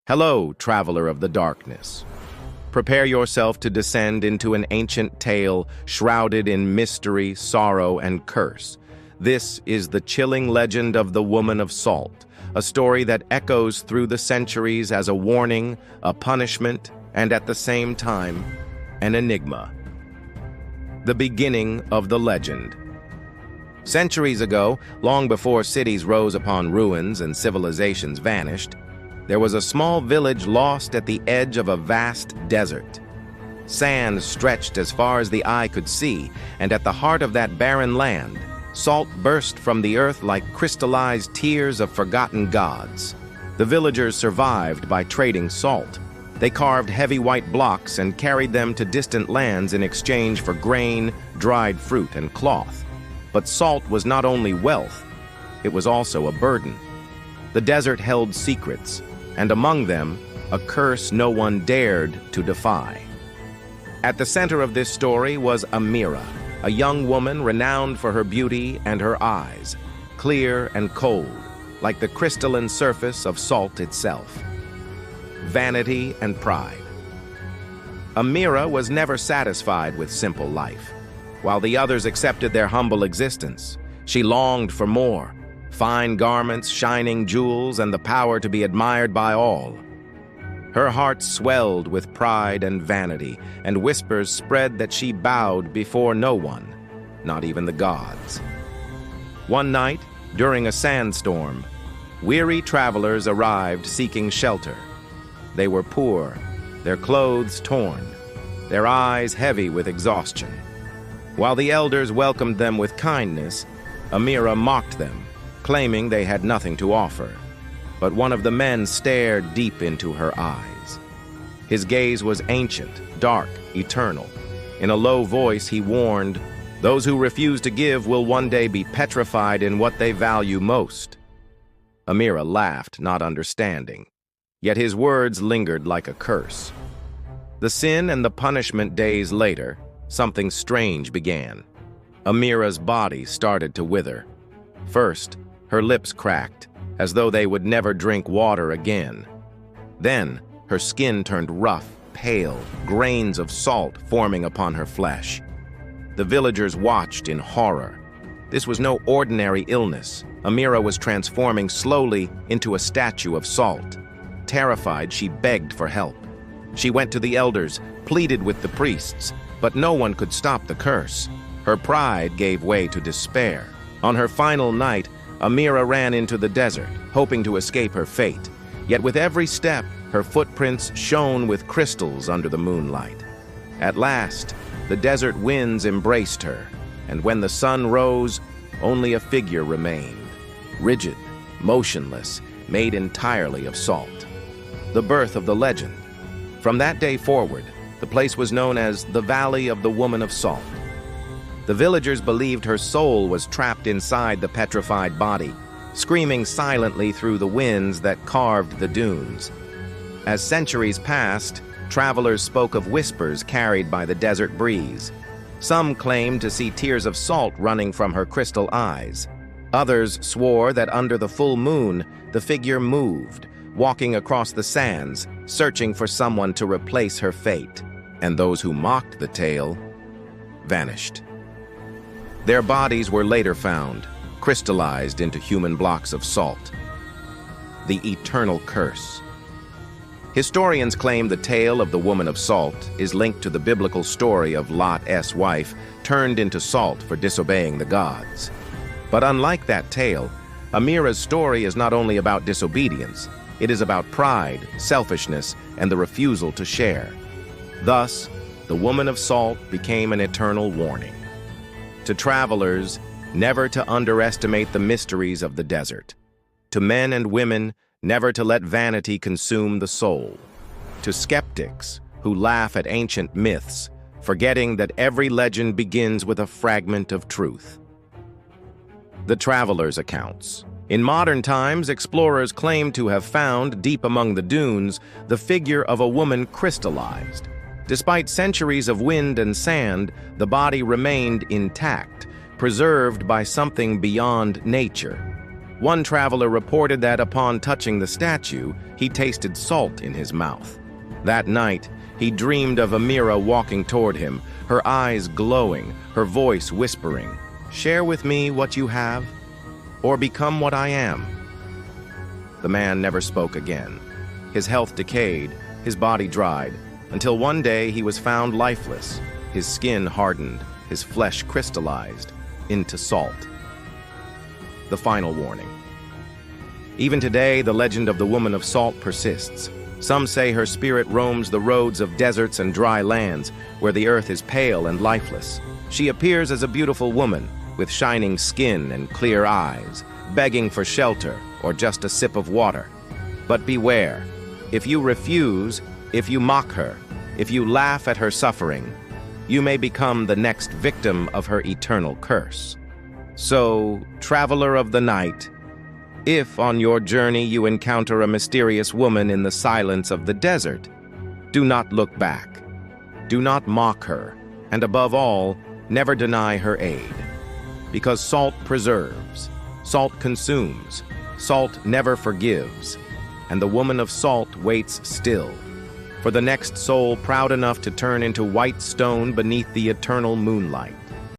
Hello, traveler of the darkness. Prepare yourself to descend into an ancient tale shrouded in mystery, sorrow, and curse. This is the chilling legend of the Woman of Salt, a story that echoes through the centuries as a warning, a punishment, and at the same time, an enigma. The beginning of the legend. Centuries ago, long before cities rose upon ruins and civilizations vanished, there was a small village lost at the edge of a vast desert. Sand stretched as far as the eye could see, and at the heart of that barren land, salt burst from the earth like crystallized tears of forgotten gods. The villagers survived by trading salt. They carved heavy white blocks and carried them to distant lands in exchange for grain, dried fruit, and cloth. But salt was not only wealth, it was also a burden. The desert held secrets, and among them, a curse no one dared to defy. At the center of this story was Amira, a young woman renowned for her beauty and her eyes, clear and cold, like the crystalline surface of salt itself. Vanity and pride. Amira was never satisfied with simple life. While the others accepted their humble existence, she longed for more. Fine garments, shining jewels, and the power to be admired by all. Her heart swelled with pride and vanity, and whispers spread that she bowed before no one, not even the gods. One night, during a sandstorm, weary travelers arrived seeking shelter. They were poor, their clothes torn, their eyes heavy with exhaustion. While the elders welcomed them with kindness, Amira mocked them, claiming they had nothing to offer. But one of the men stared deep into her eyes. His gaze was ancient, dark, eternal. In a low voice, he warned, "Those who refuse to give will one day be petrified in what they value most." Amira laughed, not understanding. Yet his words lingered like a curse. The sin and the punishment days later, something strange began. Amira's body started to wither. First, her lips cracked, as though they would never drink water again. Then, her skin turned rough, pale, grains of salt forming upon her flesh. The villagers watched in horror. This was no ordinary illness. Amira was transforming slowly into a statue of salt. Terrified, she begged for help. She went to the elders, pleaded with the priests, but no one could stop the curse. Her pride gave way to despair. On her final night, Amira ran into the desert, hoping to escape her fate. Yet with every step, her footprints shone with crystals under the moonlight. At last, the desert winds embraced her, and when the sun rose, only a figure remained, rigid, motionless, made entirely of salt. The birth of the legend. From that day forward, the place was known as the Valley of the Woman of Salt. The villagers believed her soul was trapped inside the petrified body, screaming silently through the winds that carved the dunes. As centuries passed, travelers spoke of whispers carried by the desert breeze. Some claimed to see tears of salt running from her crystal eyes. Others swore that under the full moon, the figure moved, walking across the sands, searching for someone to replace her fate. And those who mocked the tale vanished. Their bodies were later found, crystallized into human blocks of salt. The eternal curse. Historians claim the tale of the Woman of Salt is linked to the biblical story of Lot's wife turned into salt for disobeying the gods. But unlike that tale, Amira's story is not only about disobedience, it is about pride, selfishness, and the refusal to share. Thus, the Woman of Salt became an eternal warning. To travelers, never to underestimate the mysteries of the desert. To men and women, never to let vanity consume the soul. To skeptics who laugh at ancient myths, forgetting that every legend begins with a fragment of truth. The traveler's accounts. In modern times, explorers claim to have found, deep among the dunes, the figure of a woman crystallized. Despite centuries of wind and sand, the body remained intact, preserved by something beyond nature. One traveler reported that upon touching the statue, he tasted salt in his mouth. That night, he dreamed of Amira walking toward him, her eyes glowing, her voice whispering, "Share with me what you have, or become what I am." The man never spoke again. His health decayed, his body dried, until one day he was found lifeless. His skin hardened, his flesh crystallized into salt. The final warning. Even today, the legend of the woman of salt persists. Some say her spirit roams the roads of deserts and dry lands, where the earth is pale and lifeless. She appears as a beautiful woman, with shining skin and clear eyes, begging for shelter or just a sip of water. But beware, if you refuse, if you mock her, if you laugh at her suffering, you may become the next victim of her eternal curse. So, traveler of the night, if on your journey you encounter a mysterious woman in the silence of the desert, do not look back. Do not mock her, and above all, never deny her aid. Because salt preserves, salt consumes, salt never forgives, and the woman of salt waits still for the next soul proud enough to turn into white stone beneath the eternal moonlight.